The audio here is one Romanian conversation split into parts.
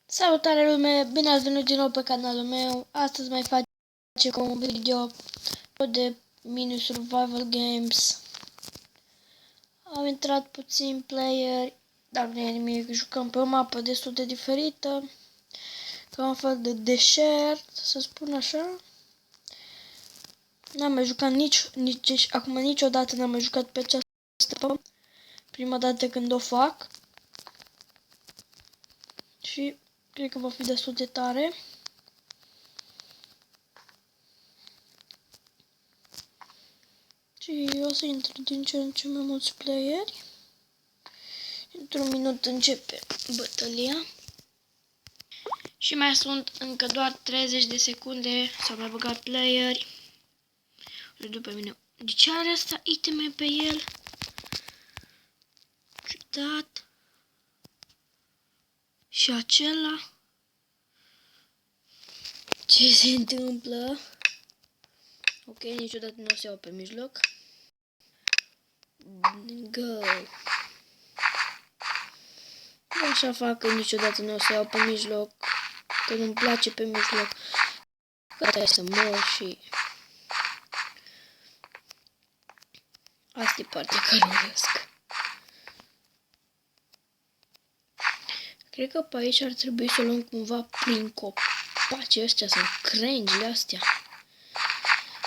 Salutare lume, bine ați venit din nou pe canalul meu. Astăzi mai facem un video de mini survival games. Am intrat puțin player, dar nu e nimic, jucăm pe o mapă destul de diferită, ca un fel de deșert, să spun așa. N-am mai jucat acum niciodată n-am mai jucat pe această mapă. Prima dată când o fac. Și cred că va fi destul de tare. Și o să intru din ce în ce mai mulți playeri. Într-un minut începe bătălia. Și mai sunt încă doar 30 de secunde. S-au mai băgat playeri. După mine. De ce are asta iteme pe el? Ciudat. Și acela. Ce se întâmplă? Ok, niciodată nu o să iau pe mijloc. Go. Așa fac că niciodată nu o să iau pe mijloc. Că nu-mi place pe mijloc. Gata să mor și... Asta e partea care o urăsc. Cred că pe aici ar trebui să o luăm cumva prin copacii ăștia sau crengile astea.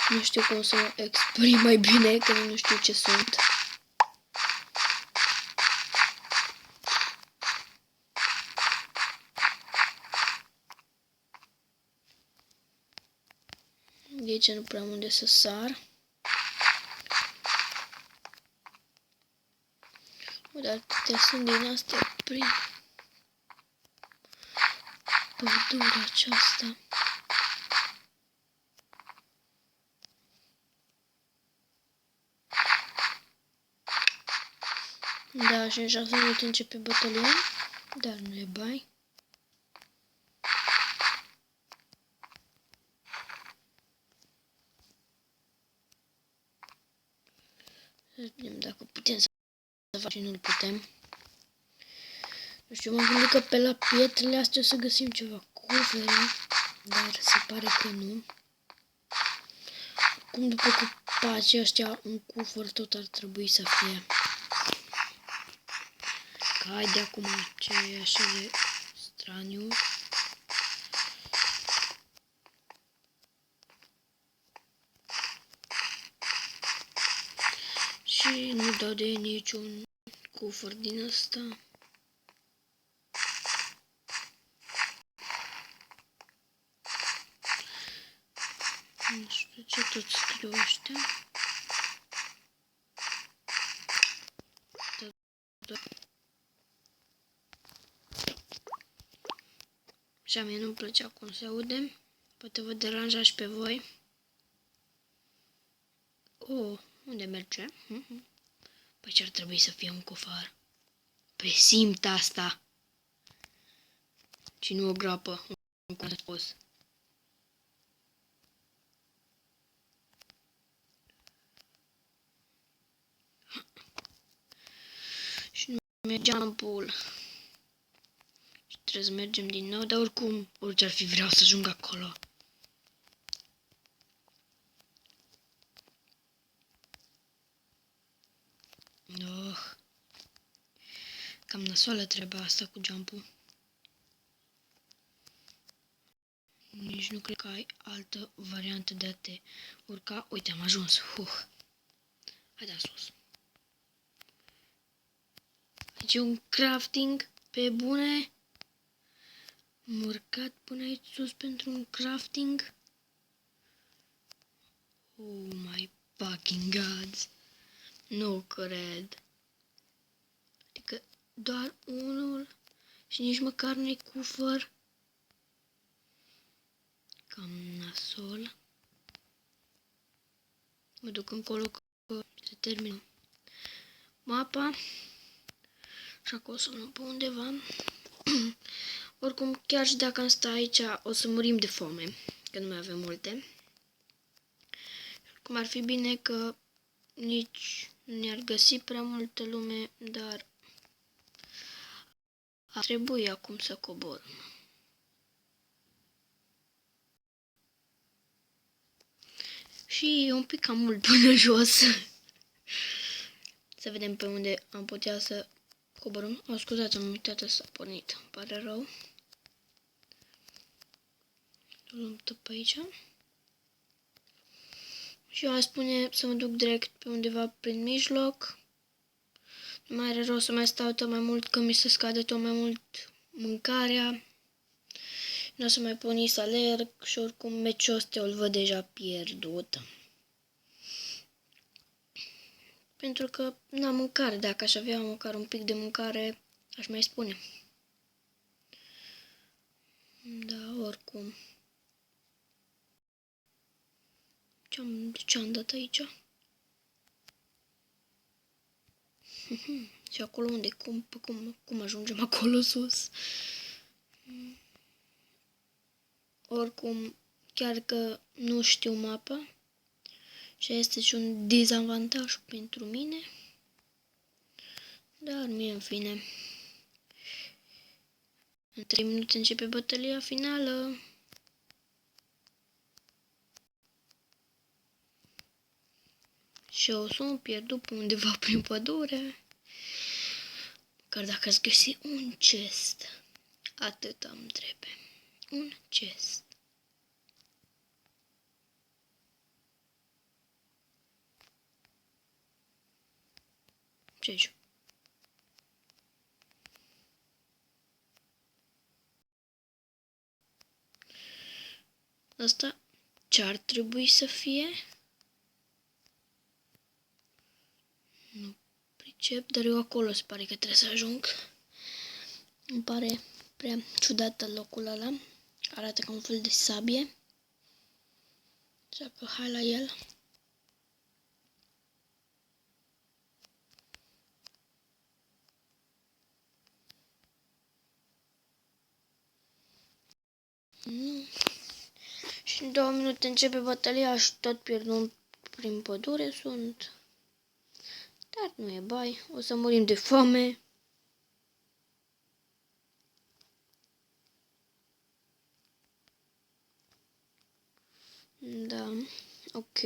Nu știu cum să mă exprim mai bine, că nu știu ce sunt. De aici nu prea am unde să sar. Dar atâtea sunt din astea prin pădurea aceasta. Da, și în 6 minute începe bătălia, dar nu e bai. Să vedem dacă putem să facem, nu putem. Nu știu, m-am gândit că pe la pietrele astea o să găsim ceva cufere, dar se pare că nu. Cum după copacii ăștia, un cufăr tot ar trebui să fie. Că haide acum, ce e așa de straniu. Și nu dau de niciun cufăr din ăsta. Nu știu ce tot scriu ăștia. Și a mie nu-mi plăcea cum se aude. Poate vă deranja și pe voi. Oh, unde merge? Păi ce ar trebui să fie un cufăr? Presimt asta. Și nu o groapă, cum am spus. Și nu mergeam în pool. Și trebuie să mergem din nou, dar oricum, orice ar fi, vreau să ajung acolo. Oh. Cam nasoală treaba asta cu jump-ul. Nici nu cred că ai altă variantă de a te urca. Uite, am ajuns. Haide sus. Aici e un crafting pe bune. Am urcat până aici sus pentru un crafting. Oh my fucking gods. Nu cred. Adică doar unul și nici măcar nu-i cufăr. Cam nasol. Mă duc încolo că se termină mapa. Și acolo o să luăm pe undeva. Oricum, chiar și dacă am sta aici, o să murim de foame, că nu mai avem multe. Cum ar fi bine că nici nu ne-ar găsi prea multă lume, dar ar trebui acum să coborăm. Și un pic cam mult până jos. Să vedem pe unde am putea să coborâm. Scuzați, am uitat să a pornit. Îmi pare rău. O luăm tot pe aici. Și eu aș spune să mă duc direct pe undeva prin mijloc. Nu mai are rost să mai stau tot mai mult, că mi se scade tot mai mult mâncarea. Nu o să mai pun nici să alerg și oricum meciul ăsta îl văd deja pierdut. Pentru că n-am mâncare. Dacă aș avea măcar un pic de mâncare, aș mai spune. Da, oricum. Ce-am dat aici? Și acolo unde? Cum ajungem acolo sus? Oricum, chiar că nu știu mapa, și este și un dezavantaj pentru mine, dar mie în fine. În 3 minute începe bătălia finală. Și eu sunt pierdut pe undeva prin pădure. Chiar dacă ați găsi un chest, atât îmi trebuie. Un chest. Ce aici? Asta ce ar trebui să fie? Nu pricep, dar eu acolo se pare că trebuie să ajung. Îmi pare prea ciudat locul ăla. Arată ca un fel de sabie. Așa că hai la el. Nu. Și în 2 minute începe bătălia și tot pierdut prin pădure sunt. Dar nu e bai, o să murim de foame. Da, ok.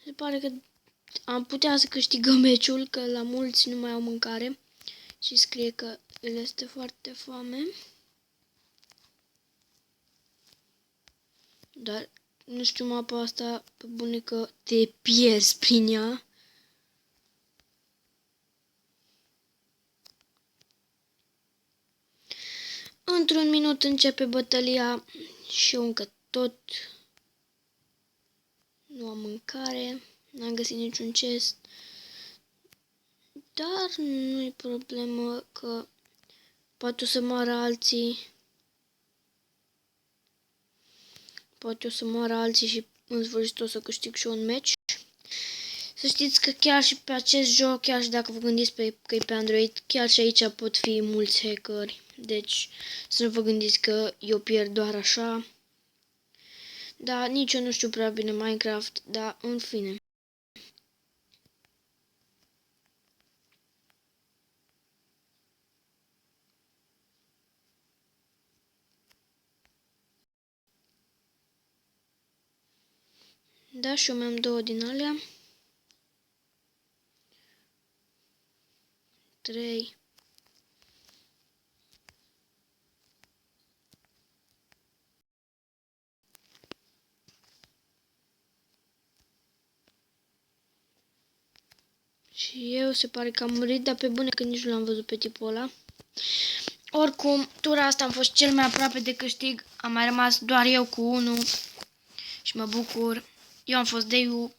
Se pare că am putea să câștigăm meciul, că la mulți nu mai au mâncare și scrie că el este foarte foame. Dar nu știu mapa asta, pe bune că te pierzi prin ea. Într-un minut începe bătălia și eu încă tot nu am mâncare, n-am găsit niciun chest. Dar nu-i problemă că poate o să moară alții. Poate o să moară alții și în sfârșit o să câștig și un meci. Să știți că chiar și pe acest joc, chiar și dacă vă gândiți că e pe Android, chiar și aici pot fi mulți hackeri. Deci să nu vă gândiți că eu pierd doar așa. Da, nici eu nu știu prea bine Minecraft, dar în fine. Da, și eu mi-am 2 din alea. 3. Și eu se pare că am murit, dar pe bune că nici nu l-am văzut pe tipul ăla. Oricum, tura asta am fost cel mai aproape de câștig. Am mai rămas doar eu cu unul și mă bucur. Eu am fost Deiu.